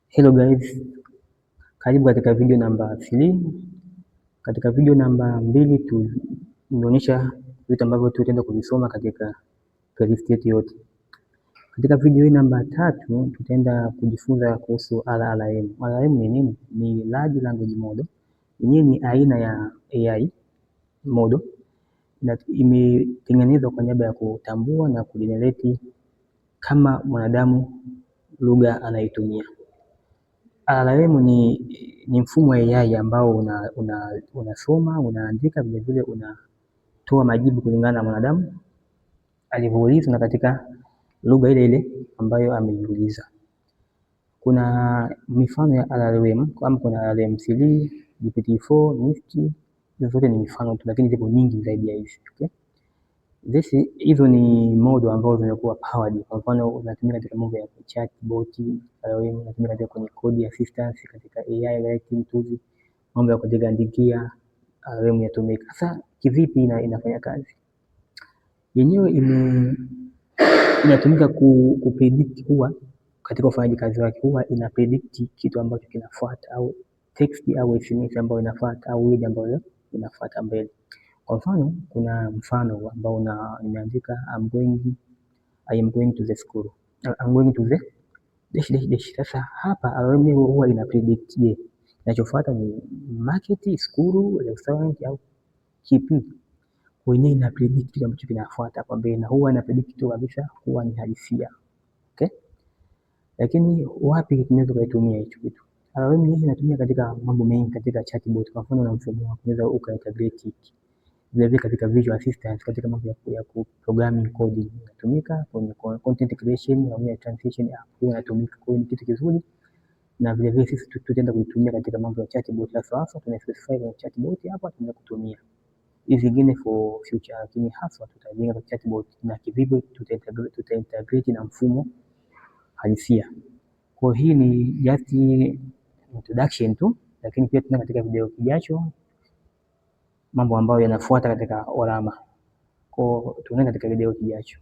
Hello guys, karibu katika video namba 3. Katika video namba 2 tumeonyesha vitu ambavyo tutaenda kuvisoma katika playlist yetu yote. Katika video hii namba 3 tutaenda kujifunza kuhusu LLM. LLM ni nini? Ni Large Language Model. Yenyewe ni aina ya AI model na imetengenezwa kwa niaba ya kutambua na kujenerate kama mwanadamu lugha anaitumia. LLM ni mfumo wa AI ambao unasoma, unaandika, vile vile unatoa majibu kulingana na mwanadamu alivyoulizwa na katika lugha ile ile ambayo ameiuliza. Kuna mifano ya LLM kama kuna LLM-3, GPT-4, NIST, hizo zote ni mifano tu, lakini zipo nyingi zaidi ya hizi. Okay? Hizo ni model ambazo zimekuwa powered. Kwa mfano unatumia katika mambo ya chatbot, LLM unatumia katika kwenye code assistance, katika AI writing tools, mambo ya kuandika LLM yatumika. Sasa kivipi inafanya kazi? Yenyewe inatumika kupredict, huwa katika ufanyaji kazi wake huwa ina predict kitu ambacho kinafuata, au text au SMS ambayo inafuata, au word ambayo inafuata mbele. Kwa mfano kuna mfano ambao nimeandika I am going to the school. I'm going to the dash. Sasa hapa LLM huwa ina predict, je, kinachofuata ni market, school, restaurant au kipi? Wenyewe ina predict kile ambacho kinafuata kwa mbele, na huwa ina predict tu kabisa, huwa ni halisia. Okay? Lakini wapi tunaweza kuitumia hicho kitu? LLM hii inatumia katika mambo mengi, katika chatbot. Kwa mfano unaweza ukaintegrate vile vile katika visual assistant, katika mambo ya programming coding inatumika, kwenye content creation na translation app inatumika. Kwa hiyo ni kitu kizuri, na vile vile sisi tutaenda kuitumia katika mambo ya chatbot. Sasa tuna specify kwa chatbot hapa tunaenda kutumia hizi zingine for future, lakini hasa tutajenga kwa chatbot na kivipi tutaintegrate na mfumo halisia. Kwa hii ni just introduction tu, lakini pia tuna katika video kijacho mambo ambayo yanafuata katika orama. Kwa tunaenda katika video kijacho.